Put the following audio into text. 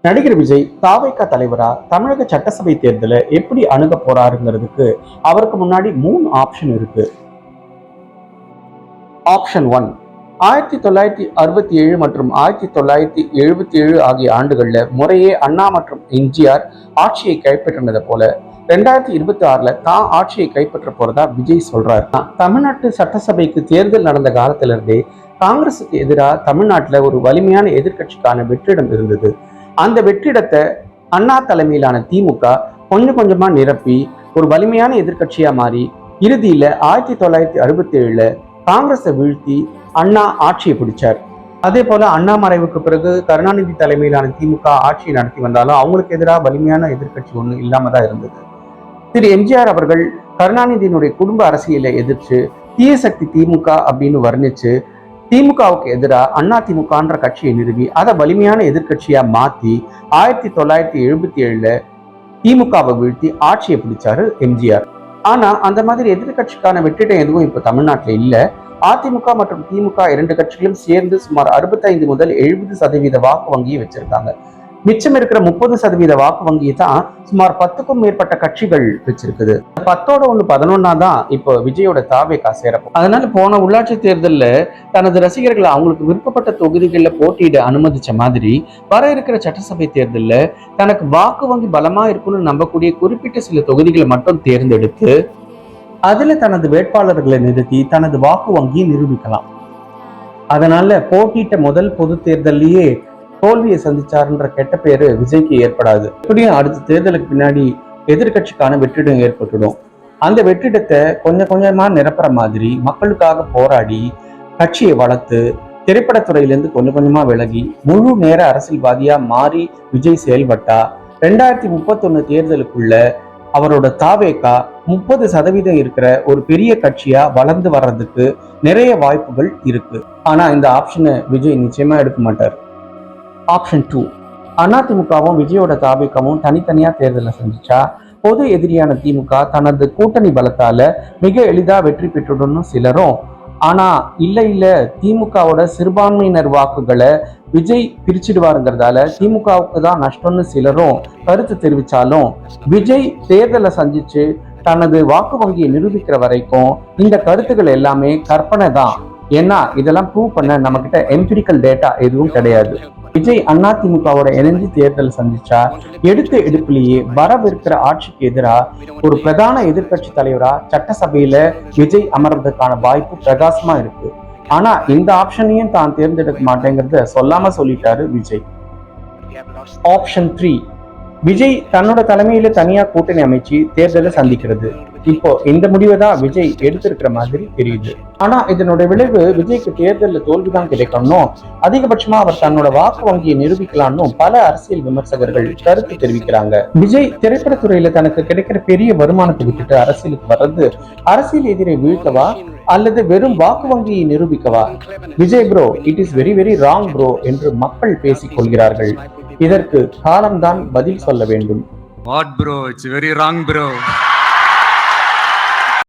நடிகர் விஜய் தாவேகா தலைவரா தமிழக சட்டசபை தேர்தலை எப்படி அணுக போறாருங்கிறதுக்கு அவருக்கு முன்னாடி 3 ஆப்ஷன் இருக்கு. ஆப்ஷன் 1, 1967 மற்றும் 1977 ஆகிய ஆண்டுகள்ல முறையே அண்ணா மற்றும் எம்ஜிஆர் ஆட்சியை கைப்பற்றினதை போல 2026ல தான் ஆட்சியை கைப்பற்ற போறதா விஜய் சொல்றாரு. தமிழ்நாட்டு சட்டசபைக்கு தேர்தல் நடந்த காலத்துல இருந்தே காங்கிரசுக்கு எதிராக தமிழ்நாட்டுல ஒரு வலிமையான எதிர்கட்சிக்கான வெற்றிடம் இருந்தது. அந்த வெற்றிடத்தை அண்ணா தலைமையிலான திமுக கொஞ்சம் கொஞ்சமா நிரப்பி ஒரு வலிமையான எதிர்கட்சியா மாறி இறுதியில 1967ல காங்கிரஸை வீழ்த்தி அண்ணா ஆட்சியை பிடிச்சார். அதே போல அண்ணா மறைவுக்கு பிறகு கருணாநிதி தலைமையிலான திமுக ஆட்சியை நடத்தி வந்தாலும் அவங்களுக்கு எதிராக வலிமையான எதிர்கட்சி ஒண்ணு இல்லாம தான் இருந்தது. திரு எம்ஜிஆர் அவர்கள் கருணாநிதியினுடைய குடும்ப அரசியலை எதிர்த்து தீய சக்தி திமுக அப்படின்னு வர்ணிச்சு திமுகவுக்கு எதிராக அண்ணா திமுகன்ற கட்சியை நிறுவி அதை வலிமையான எதிர்கட்சியா மாத்தி 1977ல திமுகவை வீழ்த்தி ஆட்சியை பிடிச்சாரு எம்ஜிஆர். ஆனா அந்த மாதிரி எதிர்கட்சிக்கான வெற்றிடம் எதுவும் இப்ப தமிழ்நாட்டில் இல்ல. அதிமுக மற்றும் திமுக 2 கட்சிகளும் சேர்ந்து சுமார் 65 முதல் 70% வாக்கு வங்கியை வச்சிருக்காங்க. மிச்சம் இருக்கிற 30% வாக்கு வங்கியை தான் சுமார் 10க்கும் மேற்பட்ட கட்சிகள் வச்சிருக்குது. 10ஓட 11 தான் இப்போ விஜயோட தாவேகா சேரப்போம். அதனால போன உள்ளாட்சி தேர்தலில் தனது ரசிகர்களை அவங்களுக்கு விருப்பப்பட்ட தொகுதிகளில் போட்டியிட அனுமதிச்ச மாதிரி வர இருக்கிற சட்டசபை தேர்தலில் தனக்கு வாக்கு வங்கி பலமா இருக்குன்னு நம்பக்கூடிய குறிப்பிட்ட சில தொகுதிகளை மட்டும் தேர்ந்தெடுத்து அதுல தனது வேட்பாளர்களை நிறுத்தி தனது வாக்கு வங்கியை நிரூபிக்கலாம். அதனால போட்டியிட்ட முதல் பொது தேர்தலையே தோல்வியை சந்திச்சாருன்ற கெட்ட பேரு விஜய்க்கு ஏற்படாது. எப்படியும் அடுத்த தேர்தலுக்கு பின்னாடி எதிர்கட்சிக்கான வெற்றிடம் ஏற்பட்டுடும். அந்த வெற்றிடத்தை கொஞ்சம் கொஞ்சமா நிரப்புற மாதிரி மக்களுக்காக போராடி கட்சியை வளர்த்து திரைப்படத்துறையிலிருந்து கொஞ்சம் கொஞ்சமா விலகி முழு நேர அரசியல்வாதியா மாறி விஜய் செயல்பட்டா 2031 தேர்தலுக்குள்ள அவரோட தாவேகா 30% இருக்கிற ஒரு பெரிய கட்சியா வளர்ந்து வர்றதுக்கு நிறைய வாய்ப்புகள் இருக்கு. ஆனா இந்த ஆப்ஷனை விஜய் நிச்சயமா எடுக்க மாட்டார். ஆப்ஷன் 2, அதிமுகவும் விஜயோட தாவேகாவும் தனித்தனியா தேர்தலை சந்திச்சா பொது எதிரியான திமுக தனது கூட்டணி பலத்தால மிக எளிதா வெற்றி பெற்றுடணும் சிலரும், ஆனா இல்ல திமுகவோட சிறுபான்மையினர் வாக்குகளை விஜய் பிரிச்சிடுவாருங்கிறதால திமுகவுக்கு தான் நஷ்டம்னு சிலரும் கருத்து தெரிவிச்சாலும் விஜய் தேர்தலை சந்திச்சு தனது வாக்கு வங்கியை நிரூபிக்கிற வரைக்கும் இந்த கருத்துக்கள் எல்லாமே கற்பனை தான். ஏன்னா இதெல்லாம் ப்ரூவ் பண்ண நம்ம கிட்ட எம்பிரிக்கல் டேட்டா எதுவும் கிடையாது. விஜய் அதிமுகவோட இணைஞ்சு தேர்தல் சந்திச்சா எடுத்த எடுப்பிலேயே வரவிருக்கிற ஆட்சிக்கு எதிராக ஒரு பிரதான எதிர்கட்சி தலைவரா சட்டசபையில விஜய் அமர்றதுக்கான வாய்ப்பு பிரகாசமா இருக்கு. ஆனா இந்த ஆப்ஷனையும் தான் தேர்ந்தெடுக்க மாட்டேங்கிறத சொல்லாம சொல்லிட்டாரு விஜய். ஆப்ஷன் 3, விஜய் தன்னோட தலைமையில தனியா கூட்டணி அமைச்சு தேர்தலை சந்திக்கிறது. இப்போ இந்த முடிவை தான் விஜய் எடுத்திருக்கிற மாதிரி தெரியுது. ஆனா இதனுடைய விளைவு விஜய்க்கு தேர்தலில் தோல்விதான் கிடைக்கணும், அதிகபட்சமா அவர் தன்னோட வாக்கு வங்கியை நிரூபிக்கலாம்னு பல அரசியல் விமர்சகர்கள் கருத்து தெரிவிக்கிறாங்க. விஜய் திரைப்படத்துறையில தனக்கு கிடைக்கிற பெரிய வருமானத்தை விட்டுட்டு அரசியலுக்கு வர்றது அரசியல் எதிரை வீழ்த்தவா அல்லது வெறும் வாக்கு வங்கியை நிரூபிக்கவா? Vijay bro, it is very very wrong bro என்று மக்கள் பேசிக் கொள்கிறார்கள். இதற்கு காலம்தான் பதில் சொல்ல வேண்டும். What bro? It's very wrong bro.